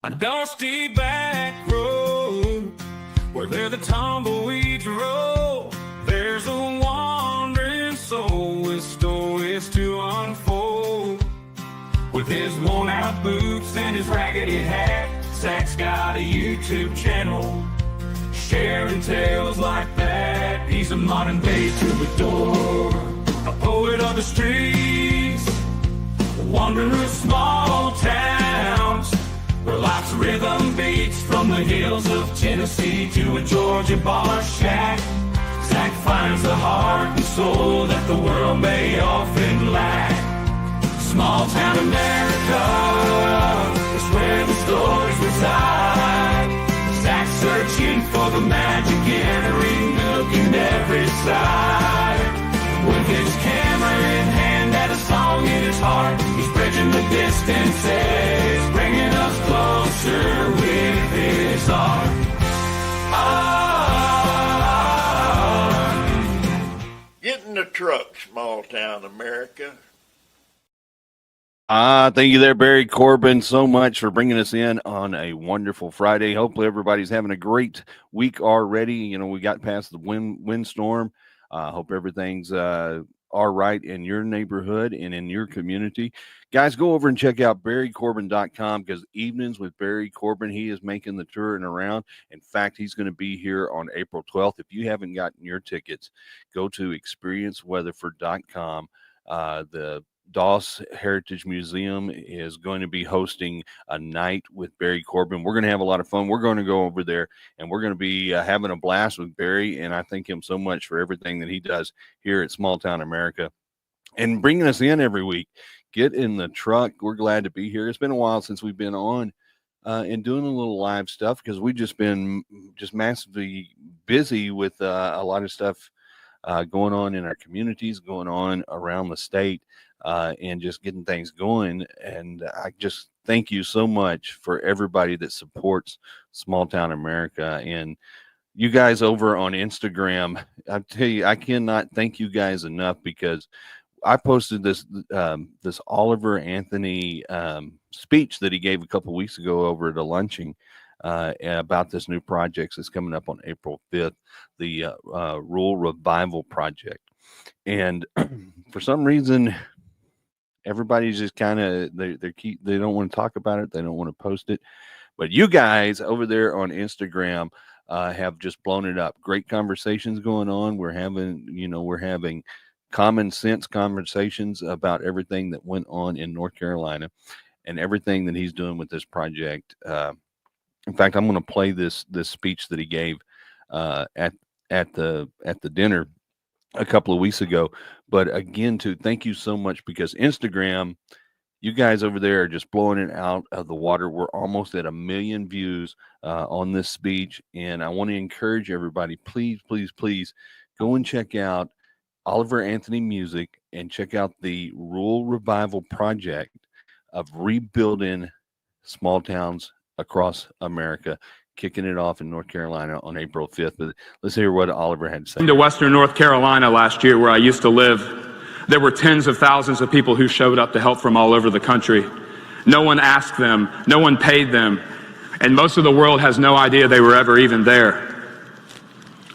A dusty back road where the tumbleweeds roll. There's a wandering soul with stories to unfold. With his worn-out boots and his raggedy hat, Zach's got a YouTube channel sharing tales like that. He's a modern-day troubadour, a poet of the streets, a wanderer of small towns, where life's rhythm beats from the hills of Tennessee to a Georgia bar shack. Zach finds the heart and soul that the world may often lack. Small town America is where the stories reside. Zach's searching for the magic in every nook and every side. With his camera in hand and a song in his heart, he's bridging the distances, bringing us closer with his art. Get in the truck, small town America. Thank you there, Barry Corbin, so much for bringing us in on a wonderful Friday. Hopefully everybody's having a great week already. You know, we got past the windstorm. Hope everything's all right in your neighborhood and in your community. Guys, go over and check out barrycorbin.com, because Evenings with Barry Corbin, he is making the tour and around. In fact, he's going to be here on April 12th. If you haven't gotten your tickets, go to experienceweatherford.com. The Doss Heritage Museum is going to be hosting a night with Barry Corbin. We're going to have a lot of fun. We're going to go over there, and we're going to be having a blast with Barry, and I thank him so much for everything that he does here at Small Town America and bringing us in every week. Get in the truck. We're glad to be here. It's been a while since we've been on and doing a little live stuff, because we've just been massively busy with a lot of stuff going on in our communities, going on around the state. And just getting things going. And I just thank you so much for everybody that supports Small Town America. And you guys over on Instagram, I tell you, I cannot thank you guys enough, because I posted this Oliver Anthony speech that he gave a couple weeks ago over at a luncheon about this new project that's coming up on April 5th, the Rural Revival Project. And for some reason, everybody's just kind of they don't want to talk about it. They don't want to post it. But you guys over there on Instagram have just blown it up. Great conversations going on. We're having common sense conversations about everything that went on in North Carolina and everything that he's doing with this project. In fact, I'm going to play this speech that he gave at the dinner a couple of weeks ago. But again, thank you so much, because Instagram, you guys over there are just blowing it out of the water. We're almost at 1 million views on this speech. And I want to encourage everybody, please, please, please go and check out Oliver Anthony Music and check out the Rural Revival Project of rebuilding small towns across America, kicking it off in North Carolina on April 5th. But let's hear what Oliver had to say. To Western North Carolina last year, where I used to live, there were tens of thousands of people who showed up to help from all over the country. No one asked them, no one paid them, and most of the world has no idea they were ever even there.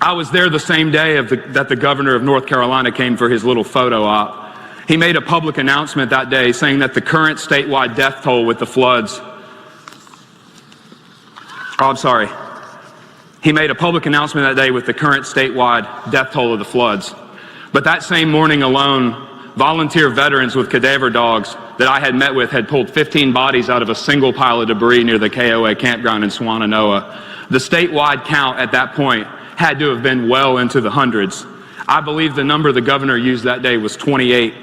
I was there the same day that the governor of North Carolina came for his little photo op. He made a public announcement that day saying that the current statewide death toll with the floods He made a public announcement that day with the current statewide death toll of the floods. But that same morning alone, volunteer veterans with cadaver dogs that I had met with had pulled 15 bodies out of a single pile of debris near the KOA campground in Swannanoa. The statewide count at that point had to have been well into the hundreds. I believe the number the governor used that day was 28.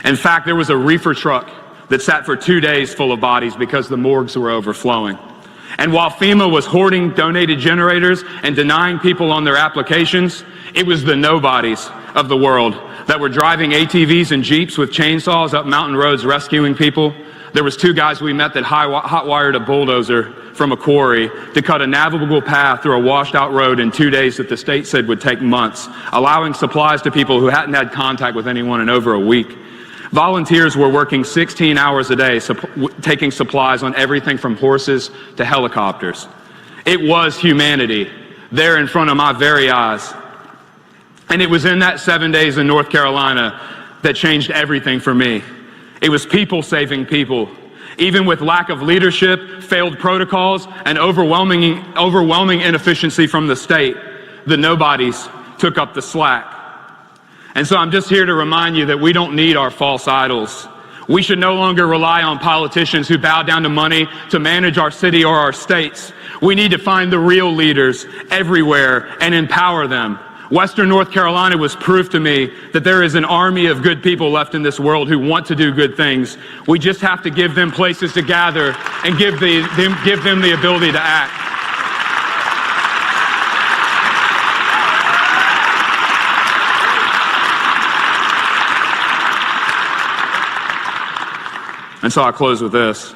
In fact, there was a reefer truck that sat for 2 days full of bodies because the morgues were overflowing. And while FEMA was hoarding donated generators and denying people on their applications, it was the nobodies of the world that were driving ATVs and Jeeps with chainsaws up mountain roads rescuing people. There was 2 guys we met that hot-wired a bulldozer from a quarry to cut a navigable path through a washed-out road in 2 days that the state said would take months, allowing supplies to people who hadn't had contact with anyone in over a week. Volunteers were working 16 hours a day, taking supplies on everything from horses to helicopters. It was humanity there in front of my very eyes. And it was in that 7 days in North Carolina that changed everything for me. It was people saving people. Even with lack of leadership, failed protocols, and overwhelming inefficiency from the state, the nobodies took up the slack. And so I'm just here to remind you that we don't need our false idols. We should no longer rely on politicians who bow down to money to manage our city or our states. We need to find the real leaders everywhere and empower them. Western North Carolina was proof to me that there is an army of good people left in this world who want to do good things. We just have to give them places to gather and give them the ability to act. And so I close with this.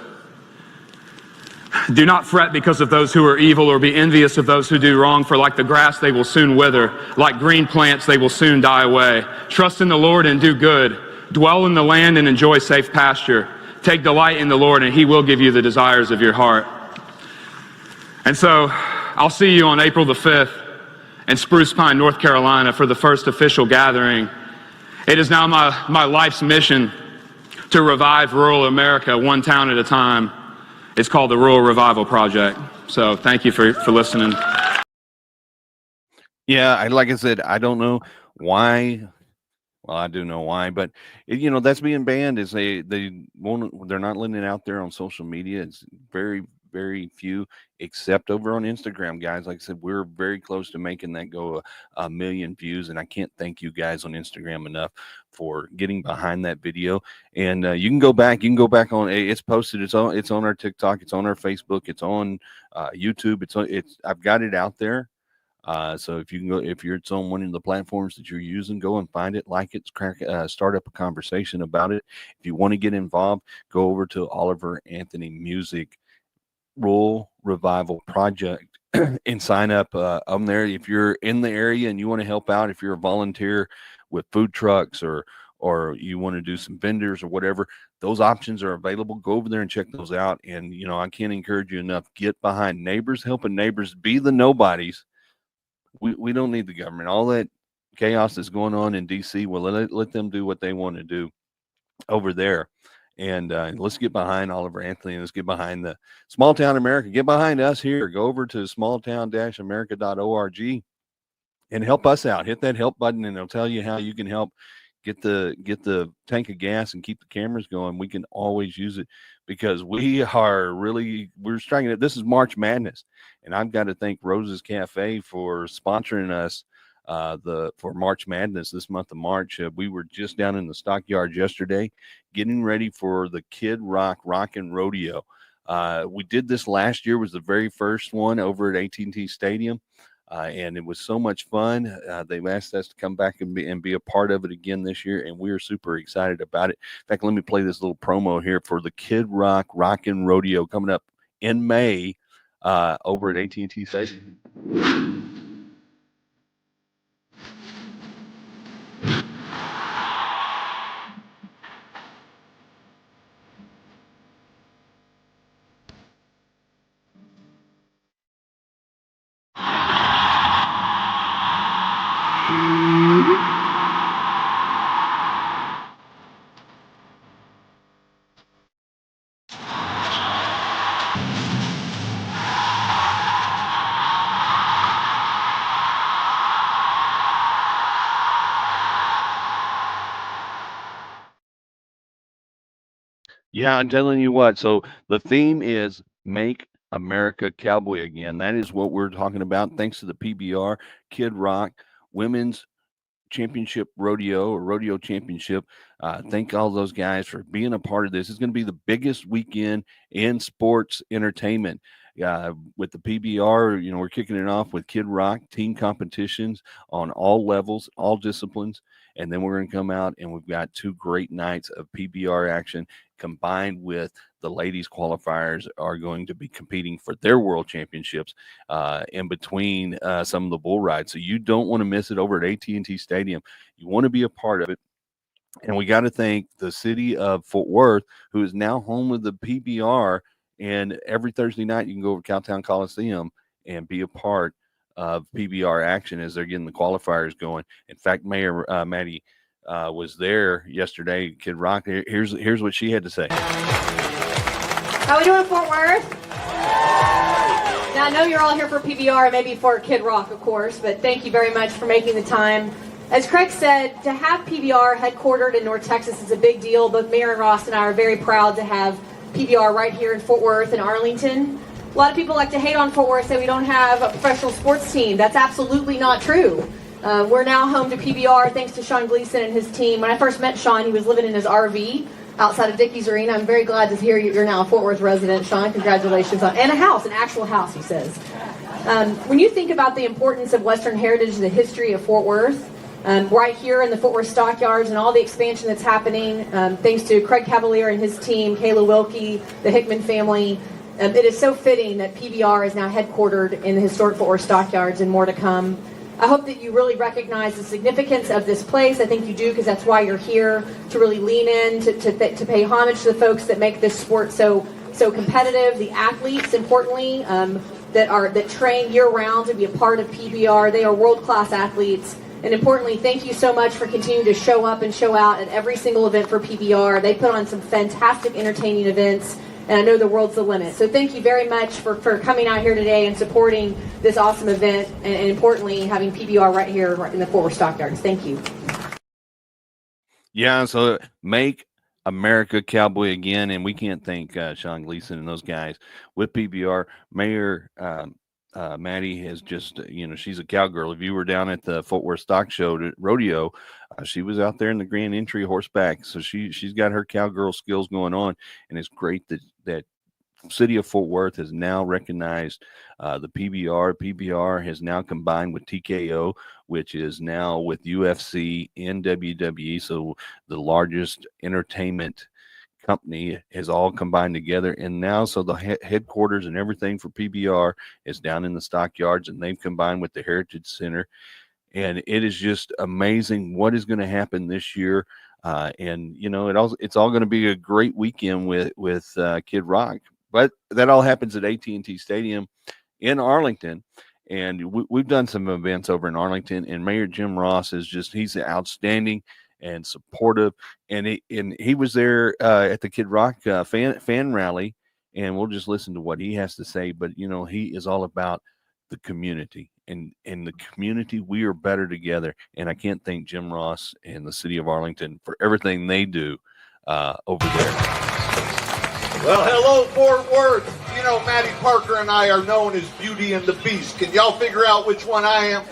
Do not fret because of those who are evil, or be envious of those who do wrong, for like the grass they will soon wither, like green plants they will soon die away. Trust in the Lord and do good. Dwell in the land and enjoy safe pasture. Take delight in the Lord, and he will give you the desires of your heart. And so I'll see you on April the 5th in Spruce Pine, North Carolina for the first official gathering. It is now my life's mission to revive rural America one town at a time. It's called the Rural Revival Project. So thank you for listening. Yeah, like I said, I don't know why. Well, I do know why, but that's being banned. Is they're not letting it out there on social media. It's very, very few, except over on Instagram, guys. Like I said, we're very close to making that go a million views, and I can't thank you guys on Instagram enough for getting behind that video. And you can go back on. It's posted. It's on our TikTok. It's on our Facebook. It's on YouTube. I've got it out there. So if you can go, if it's on one of the platforms that you're using, go and find it, like it, start up a conversation about it. If you want to get involved, go over to Oliver Anthony Music Rural Revival Project and sign up on there. If you're in the area and you want to help out, if you're a volunteer with food trucks or you want to do some vendors or whatever, those options are available. Go over there and check those out. And I can't encourage you enough. Get behind neighbors, helping neighbors, be the nobodies. We don't need the government. All that chaos that's going on in DC, well, let them do what they want to do over there. And let's get behind Oliver Anthony, and let's get behind the small town America. Get behind us here. Go over to smalltown-america.org and help us out. Hit that help button, and it'll tell you how you can help get the tank of gas and keep the cameras going. We can always use it because we're striking it. This is March Madness, and I've got to thank Rose's Cafe for sponsoring us for March Madness this month of March. We were just down in the Stockyards yesterday getting ready for the Kid Rock Rockin' Rodeo. We did this last year, was the very first one over at AT&T Stadium. And it was so much fun. They've asked us to come back and be a part of it again this year, and we're super excited about it. In fact, let me play this little promo here for the Kid Rock Rockin' Rodeo coming up in May over at AT&T Stadium. Yeah, I'm telling you what. So the theme is Make America Cowboy Again. That is what we're talking about. Thanks to the PBR, Kid Rock, Women's Championship Rodeo or Rodeo Championship. Thank all those guys for being a part of this. It's going to be the biggest weekend in sports entertainment. With the PBR, we're kicking it off with Kid Rock team competitions on all levels, all disciplines. And then we're going to come out and we've got 2 great nights of PBR action combined with the ladies qualifiers are going to be competing for their world championships in between some of the bull rides. So you don't want to miss it over at AT&T Stadium. You want to be a part of it. And we got to thank the city of Fort Worth, who is now home of the PBR. And every Thursday night, you can go over to Cowtown Coliseum and be a part of PBR action as they're getting the qualifiers going. In fact, Mayor Maddie was there yesterday. Kid Rock. Here's what she had to say. How we doing, Fort Worth? Now, I know you're all here for PBR, maybe for Kid Rock, of course, but thank you very much for making the time. As Craig said, to have PBR headquartered in North Texas is a big deal. Both Mayor and Ross and I are very proud to have PBR right here in Fort Worth and Arlington. A lot of people like to hate on Fort Worth, say we don't have a professional sports team. That's absolutely not true. We're now home to PBR thanks to Sean Gleason and his team. When I first met Sean, he was living in his RV outside of Dickey's Arena. I'm very glad to hear you're now a Fort Worth resident, Sean. Congratulations and a house, an actual house, he says. When you think about the importance of Western heritage, the history of Fort Worth, right here in the Fort Worth Stockyards and all the expansion that's happening, thanks to Craig Cavalier and his team, Kayla Wilkie, the Hickman family, it is so fitting that PBR is now headquartered in the historic Fort Worth Stockyards and more to come. I hope that you really recognize the significance of this place. I think you do, because that's why you're here, to really lean in, to pay homage to the folks that make this sport so competitive, the athletes, importantly, that train year-round to be a part of PBR. They are world-class athletes. And importantly, thank you so much for continuing to show up and show out at every single event for PBR. They put on some fantastic, entertaining events, and I know the world's the limit. So thank you very much for coming out here today and supporting this awesome event, and importantly, having PBR right here in the Fort Worth Stockyards. Thank you. Yeah, so make America Cowboy again, and we can't thank Sean Gleason and those guys with PBR. Mayor Maddie has just, she's a cowgirl. If you were down at the Fort Worth Stock Show at Rodeo, she was out there in the Grand Entry horseback. So she's got her cowgirl skills going on, and it's great that city of Fort Worth has now recognized the PBR. PBR has now combined with TKO, which is now with UFC and WWE. So the largest entertainment company has all combined together, and now so the headquarters and everything for PBR is down in the Stockyards, and they've combined with the Heritage Center, and it is just amazing what is going to happen this year. And it's all going to be a great weekend with Kid Rock, but that all happens at AT&T Stadium in Arlington. And we've done some events over in Arlington, and Mayor Jim Ross he's outstanding and supportive, and he was there at the Kid Rock fan rally, and we'll just listen to what he has to say. But he is all about the community, and in the community we are better together. And I can't thank Jim Ross and the city of Arlington for everything they do over there. Well, hello, Fort Worth. Maddie Parker and I are known as Beauty and the Beast. Can y'all figure out which one I am?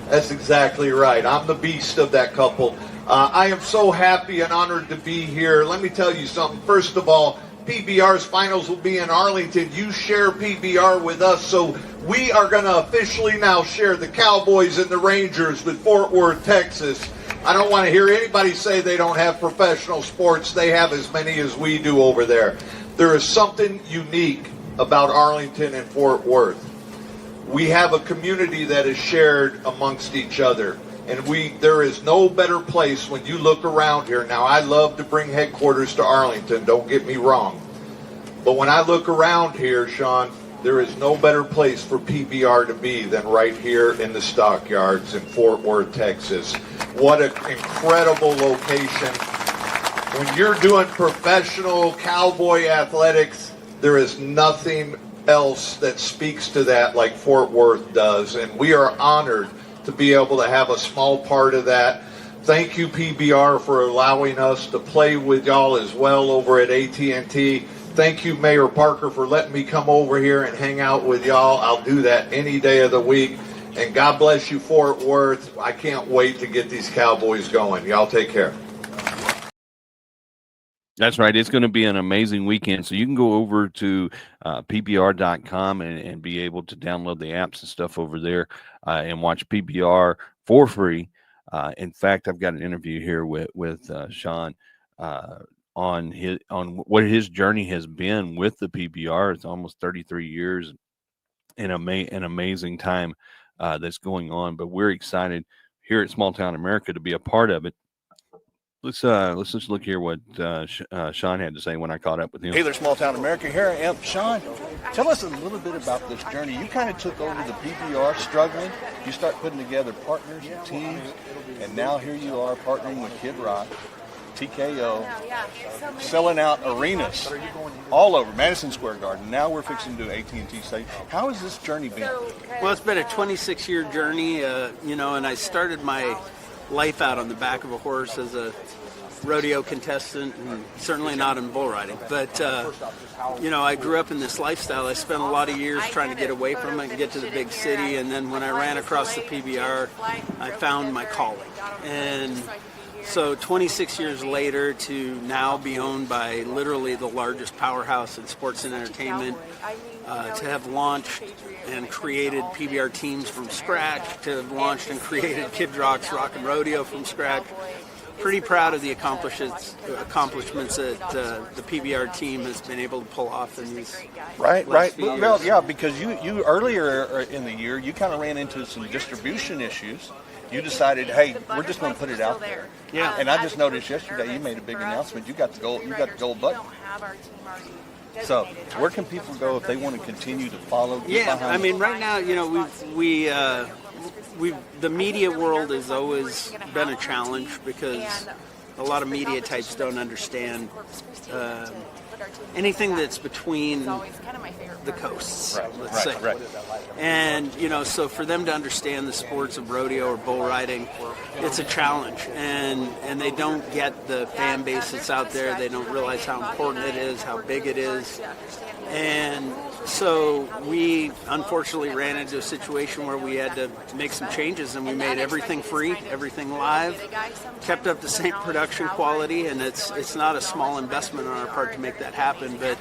That's exactly right. I'm the beast of that couple. I am so happy and honored to be here. Let me tell you something. First of all, PBR's finals will be in Arlington. You share PBR with us, so we are going to officially now share the Cowboys and the Rangers with Fort Worth, Texas. I don't want to hear anybody say they don't have professional sports. They have as many as we do over there. There is something unique about Arlington and Fort Worth. We have a community that is shared amongst each other, and there is no better place when you look around here. Now, I love to bring headquarters to Arlington, don't get me wrong, but when I look around here, Sean, there is no better place for PBR to be than right here in the Stockyards in Fort Worth, Texas. What an incredible location. When you're doing professional cowboy athletics, there is nothing else that speaks to that like Fort Worth does, and we are honored to be able to have a small part of that. Thank you, PBR, for allowing us to play with y'all as well over at AT&T. Thank you, Mayor Parker, for letting me come over here and hang out with y'all. I'll do that any day of the week. And God bless you, Fort Worth. I can't wait to get these Cowboys going. Y'all take care. That's right. It's going to be an amazing weekend. So you can go over to PBR.com and be able to download the apps and stuff over there and watch PBR for free. In fact, I've got an interview here with Sean on what his journey has been with the PBR. It's almost 33 years and an amazing time that's going on. But we're excited here at Small Town America to be a part of it. Let's just look here what Sean had to say when I caught up with him. Hey there, Small Town America. Here I am. Sean, tell us a little bit about this journey. You kind of took over the PBR struggling. You start putting together partners and teams, and now here you are partnering with Kid Rock, TKO, selling out arenas all over Madison Square Garden. Now we're fixing to do AT&T Stadium. How has this journey been? Well, it's been a 26-year journey, and I started my life out on the back of a horse as a rodeo contestant, and certainly not in bull riding. But, I grew up in this lifestyle. I spent a lot of years trying to get away from it and get to the big city. And then when I ran across the PBR, I found my calling. And so 26 years later, to now be owned by literally the largest powerhouse in sports and entertainment, to have launched and created PBR teams from scratch, to have launched and created Kid Rock's Rock and Rodeo from scratch. Pretty proud of the accomplishments that the PBR team has been able to pull off in these Right. few years. Well, yeah, because you earlier in the year, you kind of ran into some distribution issues. You decided, hey, we're just going to put it out there. Yeah. And I just noticed yesterday you made a big announcement. You got the gold button. So where can people go if they want to continue to follow? Yeah, I mean, right now, the media world has always been a challenge because a lot of media types don't understand anything that's between the coasts, let's say. Right. And, so for them to understand the sports of rodeo or bull riding, it's a challenge. And they don't get the fan base that's out there. They don't realize how important it is, how big it is. And so we unfortunately ran into a situation where we had to make some changes, and we made everything free, everything live, kept up the same production quality, and it's not a small investment on our part to make that happen, but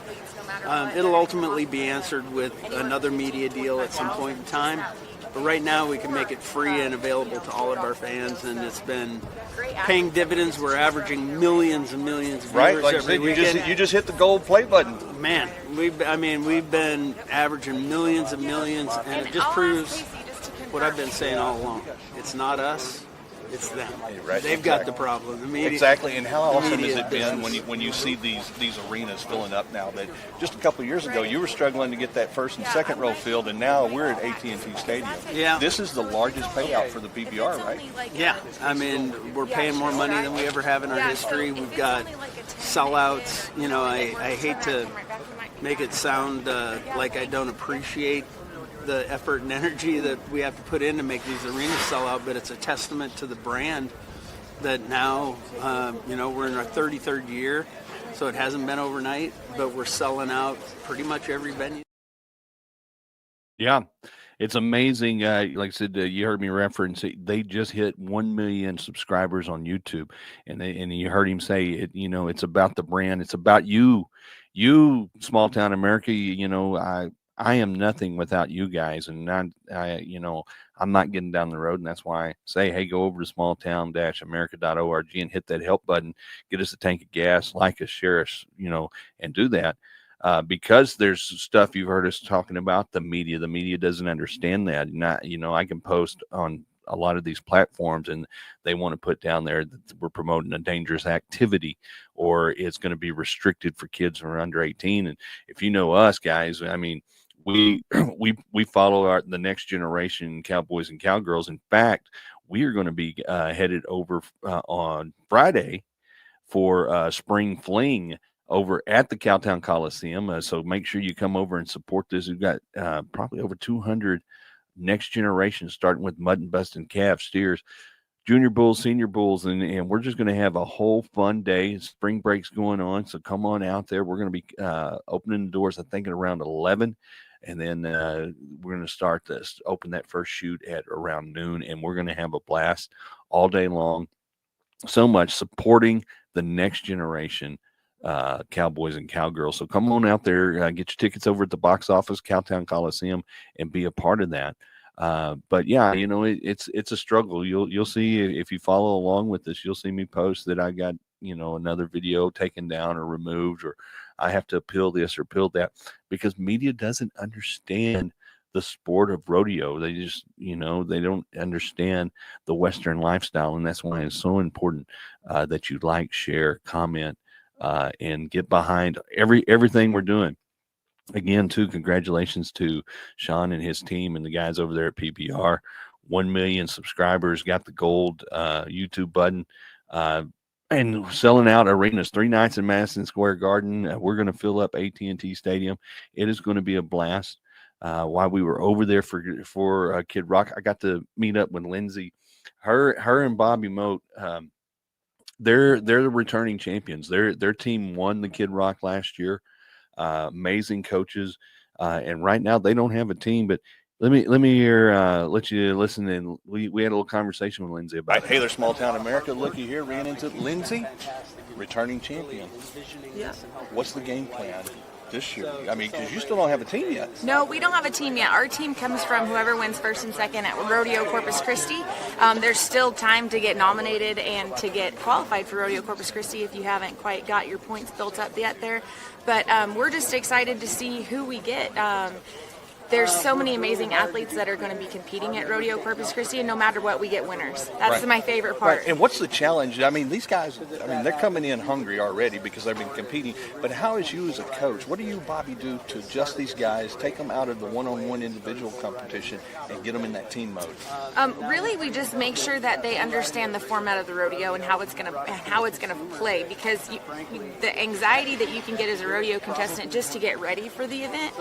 it'll ultimately be answered with another media deal at some point in time. But right now we can make it free and available to all of our fans, and it's been paying dividends. We're averaging millions and millions of viewers Like I every said, weekend. you just hit the gold play button. Man, we've been averaging millions and millions, and it just proves what I've been saying all along. It's not us, it's them. Right, They've got the problem. The media, Exactly, and how awesome has media it been business. when you see these arenas filling up now? That just a couple of years ago you were struggling to get that first and second row filled, and now we're at AT&T Stadium. Yeah. This is the largest payout for the PBR, right? Yeah, I mean, we're paying more money than we ever have in our history. We've got sellouts. I hate to make it sound like I don't appreciate the effort and energy that we have to put in to make these arenas sell out, but it's a testament to the brand that now, we're in our 33rd year, so it hasn't been overnight, but we're selling out pretty much every venue. Yeah, it's amazing. Like I said, you heard me reference it. They just hit 1 million subscribers on YouTube, and you heard him say it. It's about the brand. It's about you, small town America. I am nothing without you guys, and I'm not getting down the road, and that's why I say, hey, go over to smalltown-america.org and hit that help button, get us a tank of gas, like us, share us, and do that. Because there's stuff you've heard us talking about, the media doesn't understand that. I can post on a lot of these platforms and they want to put down there that we're promoting a dangerous activity or it's going to be restricted for kids who are under 18. And if you know us guys, I mean, we follow the next generation cowboys and cowgirls. In fact, we are going to be headed over on Friday for spring fling over at the Cowtown Coliseum. So make sure you come over and support this. We've got probably over 200 next generation, starting with mutton busting calves, steers, junior bulls, senior bulls, and we're just going to have a whole fun day. Spring break's going on, so come on out there. We're going to be opening the doors, I think, at around 11, and then we're going to open that first shoot at around noon, and we're going to have a blast all day long. So much supporting the next generation cowboys and cowgirls. So come on out there, get your tickets over at the box office, Cowtown Coliseum, and be a part of that. But yeah, it's a struggle. You'll see if you follow along with this, you'll see me post that I got, another video taken down or removed, or I have to appeal this or appeal that, because media doesn't understand the sport of rodeo. They just, they don't understand the Western lifestyle. And that's why it's so important that you like, share, comment, and get behind everything we're doing. Again, too, congratulations to Sean and his team and the guys over there at PBR. 1 million subscribers, got the gold YouTube button, and selling out arenas 3 nights in Madison Square Garden. We're going to fill up AT&T Stadium. It is going to be a blast. While we were over there for Kid Rock, I got to meet up with Linsay. Her and Bobby Moat, they're the returning champions. Their team won the Kid Rock last year. Amazing coaches, and right now they don't have a team. But let me let you listen. And we had a little conversation with Linsay about it. Hey there, small town America. Looky here, ran into Linsay, returning champion. Yeah. What's the game plan this year? I mean, because you still don't have a team yet. No, we don't have a team yet. Our team comes from whoever wins first and second at Rodeo Corpus Christi. There's still time to get nominated and to get qualified for Rodeo Corpus Christi if you haven't quite got your points built up yet there. But we're just excited to see who we get. There's so many amazing athletes that are going to be competing at Rodeo Corpus Christi, and no matter what, we get winners. That's my favorite part. Right. And what's the challenge? I mean, these guys, they're coming in hungry already because they've been competing. But how is you as a coach, what do you, Bobby, do to adjust these guys, take them out of the one-on-one individual competition and get them in that team mode? Really, we just make sure that they understand the format of the rodeo and how it's going to play, because the anxiety that you can get as a rodeo contestant just to get ready for the event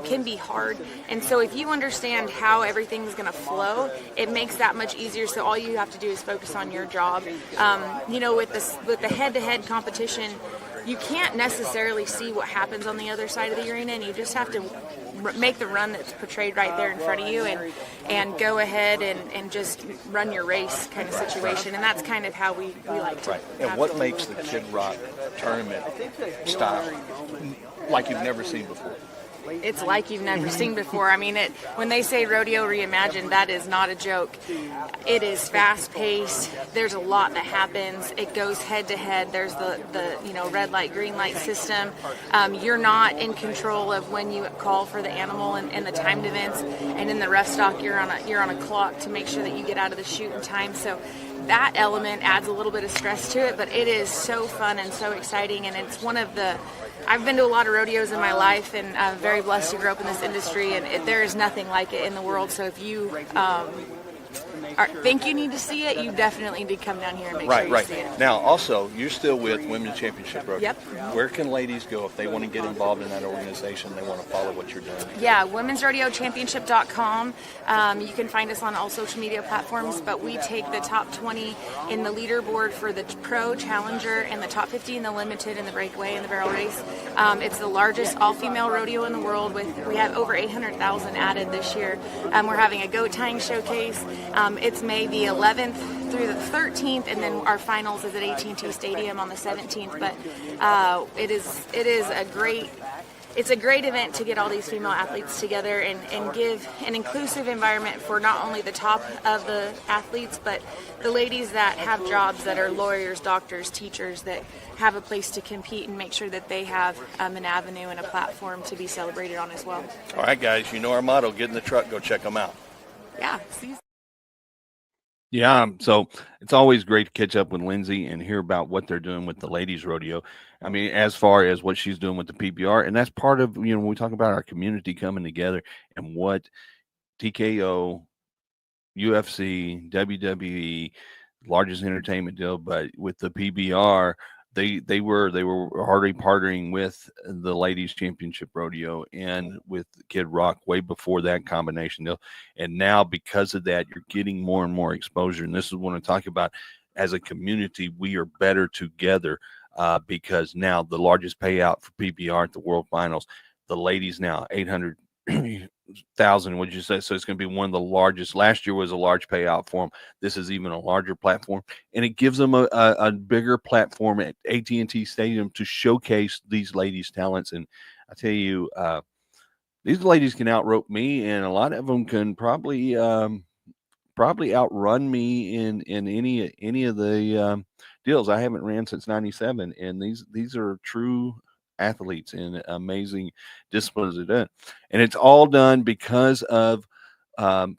can be hard. And so if you understand how everything's going to flow, it makes that much easier. So all you have to do is focus on your job. With the head-to-head competition, you can't necessarily see what happens on the other side of the arena, and you just have to make the run that's portrayed right there in front of you and go ahead and just run your race kind of situation. And that's kind of how we like to. Right. And what makes the Kid Rock tournament style like you've never seen before? It's like you've never seen before. I mean, when they say rodeo reimagined, that is not a joke. It is fast-paced. There's a lot that happens. It goes head-to-head. There's the red light, green light system. You're not in control of when you call for the animal and the timed events. And in the ref stock, you're on a clock to make sure that you get out of the chute in time. So that element adds a little bit of stress to it, but it is so fun and so exciting. And it's one of the I've been to a lot of rodeos in my life, and I'm very blessed to grow up in this industry, and there is nothing like it in the world. So if you think you need to see it, you definitely need to come down here and make sure you see it. Now, also, you're still with Women's Championship Rodeo. Yep. Where can ladies go if they want to get involved in that organization, they want to follow what you're doing? Yeah, womensrodeochampionship.com. You can find us on all social media platforms, but we take the top 20 in the leaderboard for the Pro, Challenger, and the top 50 in the Limited, and the Breakaway, and the Barrel Race. It's the largest all-female rodeo in the world. We have over 800,000 added this year. We're having a goat tying showcase. It's May the 11th through the 13th, and then our finals is at AT&T Stadium on the 17th. But it's a great event to get all these female athletes together and give an inclusive environment for not only the top of the athletes, but the ladies that have jobs that are lawyers, doctors, teachers, that have a place to compete, and make sure that they have an avenue and a platform to be celebrated on as well. All right, guys, you know our motto, get in the truck, go check them out. Yeah, see. Yeah, so it's always great to catch up with Linsay and hear about what they're doing with the ladies rodeo. I mean, as far as what she's doing with the PBR, and that's part of, when we talk about our community coming together and what TKO, UFC, WWE, largest entertainment deal, but with the PBR, they were already partnering with the ladies championship rodeo and with Kid Rock way before that combination deal. And now because of that, you're getting more and more exposure. And this is what I'm talking about. As a community, we are better together because now the largest payout for PBR at the World Finals, the ladies now 800,000. Would you say? So it's going to be one of the largest. Last year was a large payout for them. This is even a larger platform, and it gives them a bigger platform at AT&T Stadium to showcase these ladies' talents. And I tell you, these ladies can outrope me, and a lot of them can probably outrun me in any of the deals. I haven't ran since '97, and these are true athletes in amazing disciplines they're done. And it's all done because of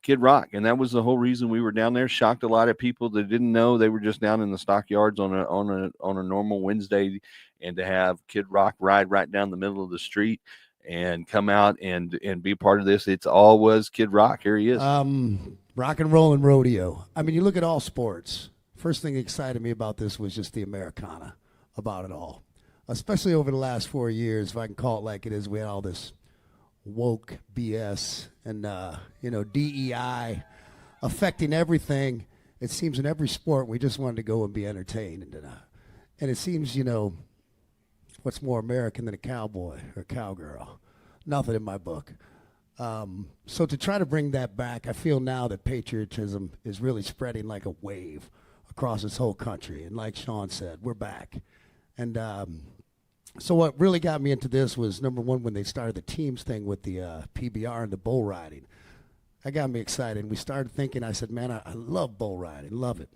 Kid Rock. And that was the whole reason we were down there. Shocked a lot of people that didn't know they were just down in the Stockyards on a normal Wednesday, and to have Kid Rock ride right down the middle of the street and come out and be part of this. It's all was Kid Rock. Here he is. Rock and roll and rodeo. I mean, you look at all sports. First thing that excited me about this was just the Americana about it all, especially over the last 4 years, if I can call it like it is. We had all this woke BS and, DEI affecting everything. It seems in every sport we just wanted to go and be entertained. And it seems, what's more American than a cowboy or a cowgirl? Nothing in my book. So to try to bring that back, I feel now that patriotism is really spreading like a wave across this whole country. And like Sean said, we're back. And so what really got me into this was, number one, when they started the teams thing with the PBR and the bull riding. That got me excited. And we started thinking, I said, man, I love bull riding, love it.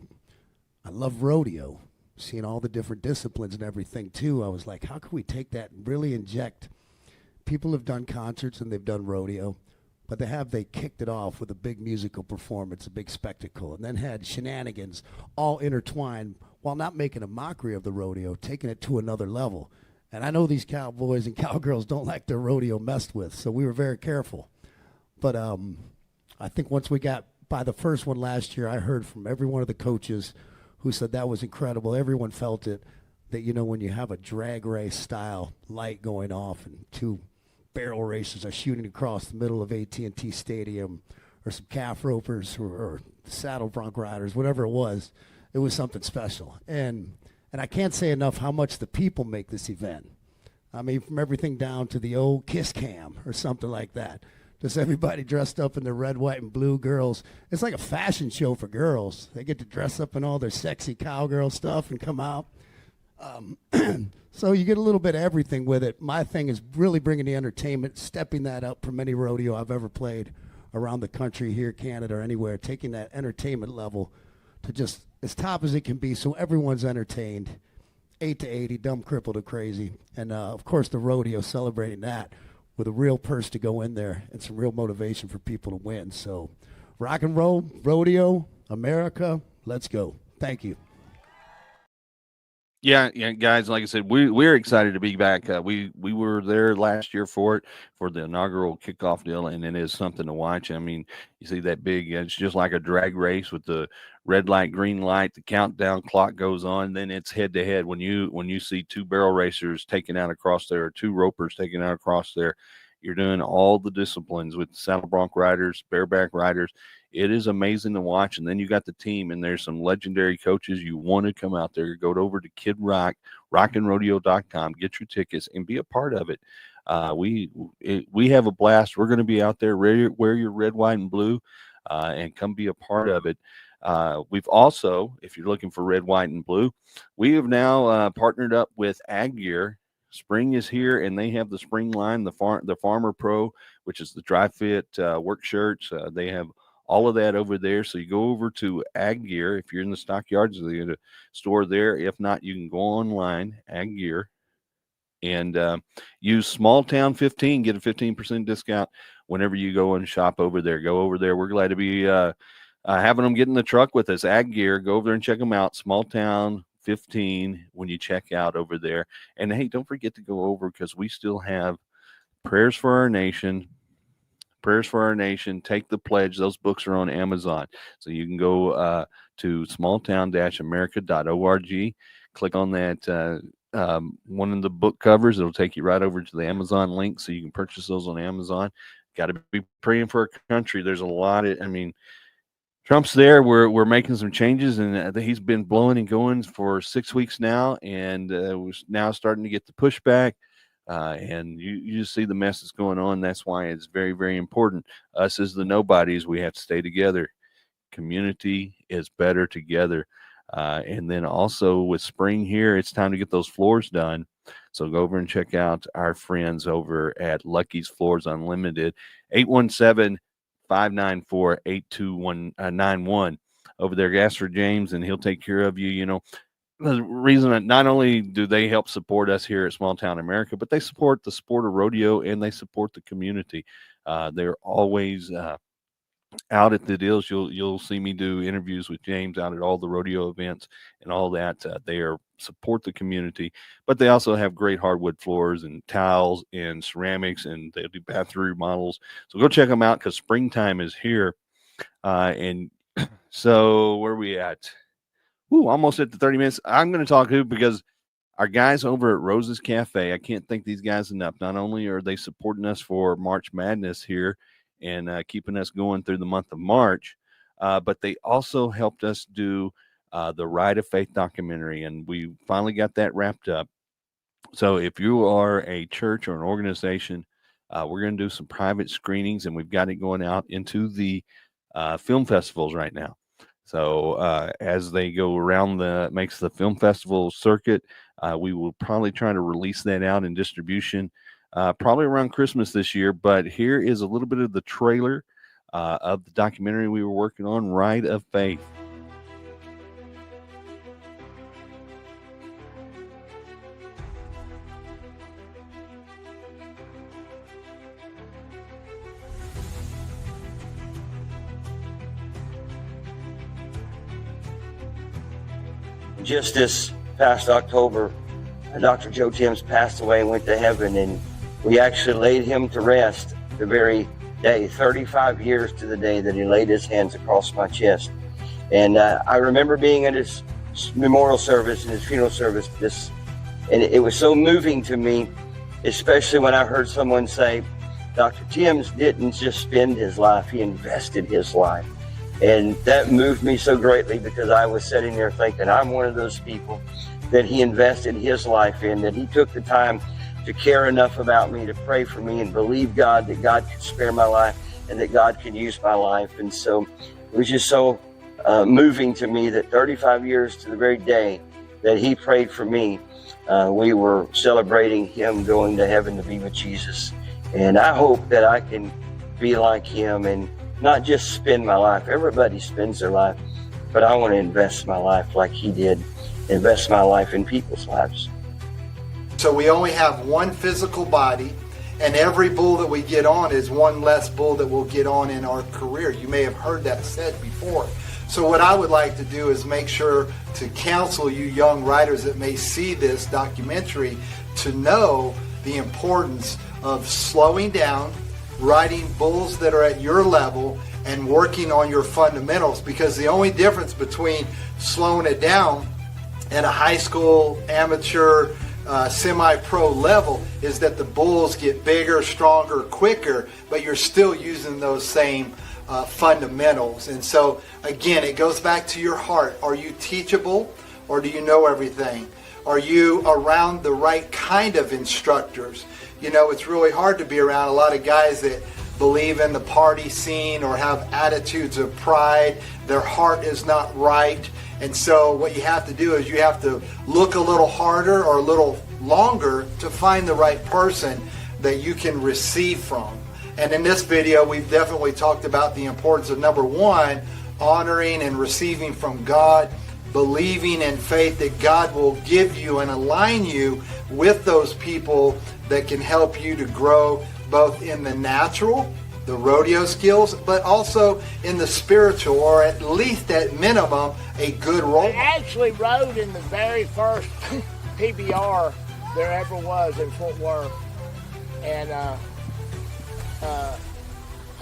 I love rodeo, seeing all the different disciplines and everything too. I was like, how can we take that and really inject? People have done concerts and they've done rodeo, but they kicked it off with a big musical performance, a big spectacle, and then had shenanigans all intertwined while not making a mockery of the rodeo, taking it to another level. And I know these cowboys and cowgirls don't like their rodeo messed with, so we were very careful. But I think once we got by the first one last year, I heard from every one of the coaches who said that was incredible. Everyone felt it, that, when you have a drag race style light going off and two barrel racers are shooting across the middle of AT&T Stadium, or some calf ropers or saddle bronc riders, whatever it was something special. And I can't say enough how much the people make this event. I mean, from everything down to the old kiss cam or something like that. Just everybody dressed up in the red, white, and blue. Girls. It's like a fashion show for girls. They get to dress up in all their sexy cowgirl stuff and come out. So you get a little bit of everything with it. My thing is really bringing the entertainment, stepping that up from any rodeo I've ever played around the country, here, Canada, or anywhere, taking that entertainment level to just as top as it can be so everyone's entertained, 8 to 80, dumb, crippled, or crazy. And, of course, the rodeo, celebrating that with a real purse to go in there and some real motivation for people to win. So rock and roll, rodeo, America, let's go. Thank you. Yeah, guys. Like I said, we're excited to be back. We were there last year for the inaugural kickoff deal, and it is something to watch. I mean, you see that big. It's just like a drag race with the red light, green light. The countdown clock goes on. Then it's head to head. When you see two barrel racers taking out across there, or two ropers taking out across there, you're doing all the disciplines with saddle bronc riders, bareback riders. It is amazing to watch. And then you got the team, and there's some legendary coaches. You want to come out there, go over to Kid Rock, rockandrodeo.com, get your tickets, and be a part of it. We have a blast. We're going to be out there. Wear your red, white, and blue, and come be a part of it. We've also, if you're looking for red, white, and blue, we have now partnered up with Ag Gear. Spring is here, and they have the spring line, the Farmer Pro, which is the dry fit work shirts. They have all of that over there. So you go over to Ag Gear. If you're in the Stockyards, the store there. If not, you can go online, Ag Gear, and use Small Town 15, get a 15% discount whenever you go and shop over there. Go over there. We're glad to be having them get in the truck with us. Ag Gear, go over there and check them out. Small Town 15 when you check out over there. And hey, don't forget to go over, because we still have Prayers for Our Nation. Prayers for Our Nation. Take the Pledge. Those books are on Amazon. So you can go to smalltown-america.org. Click on that one of the book covers. It'll take you right over to the Amazon link, so you can purchase those on Amazon. Got to be praying for our country. There's a lot of, Trump's there. We're making some changes, and he's been blowing and going for 6 weeks now, and we're now starting to get the pushback. And you just see the mess that's going on. That's why it's very, very important. Us as the nobodies, we have to stay together. Community is better together. And then also with spring here, it's time to get those floors done. So go over and check out our friends over at Lucky's Floors Unlimited, 817-594-8291. Over there, ask for James, and he'll take care of you. the reason that not only do they help support us here at Small Town America, but they support the sport of rodeo and they support the community. They're always out at the deals. You'll see me do interviews with James out at all the rodeo events and all that. They support the community, but they also have great hardwood floors and tiles and ceramics, and they do bathroom remodels. So go check them out because springtime is here. And so where are we at? Ooh, almost at the 30 minutes. I'm going to talk to because our guys over at Rose's Cafe, I can't thank these guys enough. Not only are they supporting us for March Madness here and keeping us going through the month of March, but they also helped us do the Ride of Faith documentary, and we finally got that wrapped up. So if you are a church or an organization, we're going to do some private screenings, and we've got it going out into the film festivals right now. So as they go around makes the film festival circuit, we will probably try to release that out in distribution probably around Christmas this year. But here is a little bit of the trailer of the documentary we were working on, Ride of Faith. Just this past October, Dr. Joe Timms passed away and went to heaven, and we actually laid him to rest the very day, 35 years to the day that he laid his hands across my chest. And I remember being at his memorial service and his funeral service, and it was so moving to me, especially when I heard someone say, Dr. Timms didn't just spend his life, he invested his life. And that moved me so greatly because I was sitting there thinking, I'm one of those people that he invested his life in, that he took the time to care enough about me, to pray for me and believe God that God could spare my life and that God could use my life. And so it was just so moving to me that 35 years to the very day that he prayed for me, we were celebrating him going to heaven to be with Jesus. And I hope that I can be like him and not just spend my life. Everybody spends their life, but I want to invest my life like he did, invest my life in people's lives. So we only have one physical body, and every bull that we get on is one less bull that we'll get on in our career. You may have heard that said before. So what I would like to do is make sure to counsel you young riders that may see this documentary to know the importance of slowing down, riding bulls that are at your level, and working on your fundamentals, because the only difference between slowing it down at a high school, amateur, semi-pro level is that the bulls get bigger, stronger, quicker, but you're still using those same fundamentals. And so again, it goes back to your heart. Are you teachable, or do you know everything? Are you around the right kind of instructors? You know, it's really hard to be around a lot of guys that believe in the party scene or have attitudes of pride. Their heart is not right. And so what you have to do is you have to look a little harder or a little longer to find the right person that you can receive from. And in this video, we've definitely talked about the importance of, number one, honoring and receiving from God, believing in faith that God will give you and align you with those people that can help you to grow both in the natural, the rodeo skills, but also in the spiritual, or at least at minimum, a good role. I actually rode in the very first PBR there ever was in Fort Worth. And I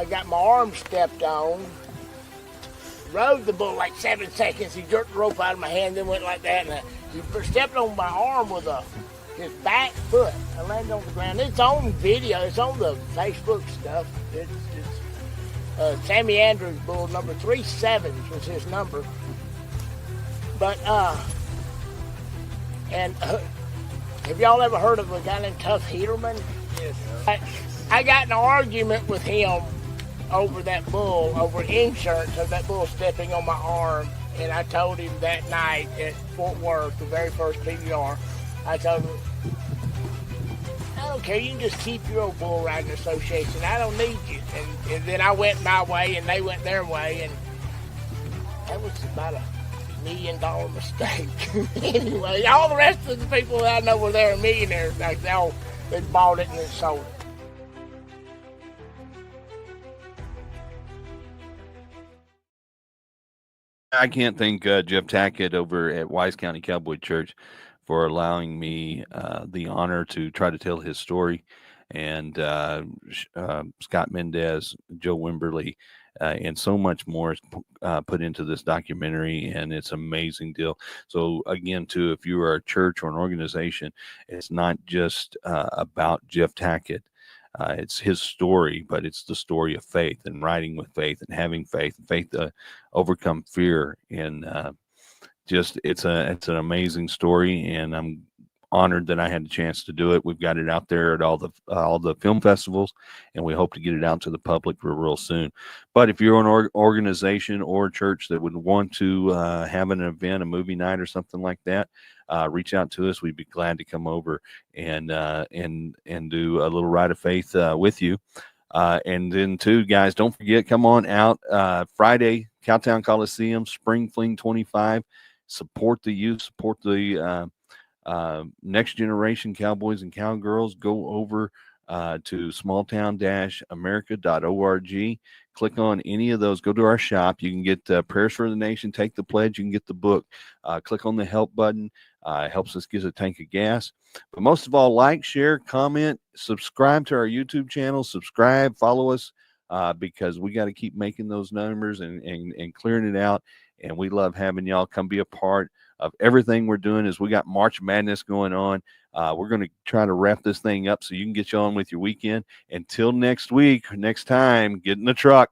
got my arm stepped on, rode the bull like 7 seconds. He jerked the rope out of my hand, then went like that, and he stepped on my arm with his back foot. I landed on the ground. It's on video. It's on the Facebook stuff. It's Sammy Andrews' bull, number 37 was his number. But have y'all ever heard of a guy named Tuff Heaterman? Yes. I got in an argument with him over that bull, over insurance of that bull stepping on my arm, and I told him that night at Fort Worth, the very first PBR, I told him, I don't care, you can just keep your old bull riding association, I don't need you. And then I went my way and they went their way, and that was about a $1 million mistake. Anyway, all the rest of the people that I know were there millionaires. Like they bought it and then sold it. I can't thank Jeff Tackett over at Wise County Cowboy Church for allowing me the honor to try to tell his story, and Scott Mendez, Joe Wimberly, and so much more is put into this documentary, and it's an amazing deal. So again, too, if you are a church or an organization, it's not just about Jeff Tackett. It's his story, but it's the story of faith and riding with faith and having faith to overcome fear. And it's an amazing story, and I'm honored that I had the chance to do it. We've got it out there at all the film festivals, and we hope to get it out to the public real soon. But if you're an organization or a church that would want to have an event, a movie night or something like that, reach out to us. We'd be glad to come over and do a little ride of faith with you. And then too, guys, don't forget, come on out Friday, Cowtown Coliseum, Spring Fling 25. Support the youth, support the next generation cowboys and cowgirls. Go over to smalltown-america.org. Click on any of those. Go to our shop. You can get Prayers for the Nation, Take the Pledge. You can get the book. Click on the help button. It helps us get a tank of gas. But most of all, like, share, comment, subscribe to our YouTube channel. Subscribe, follow us, because we got to keep making those numbers and clearing it out. And we love having y'all come be a part of everything we're doing. As we got March Madness going on. We're going to try to wrap this thing up so you can get you on with your weekend. Until next week, next time, get in the truck.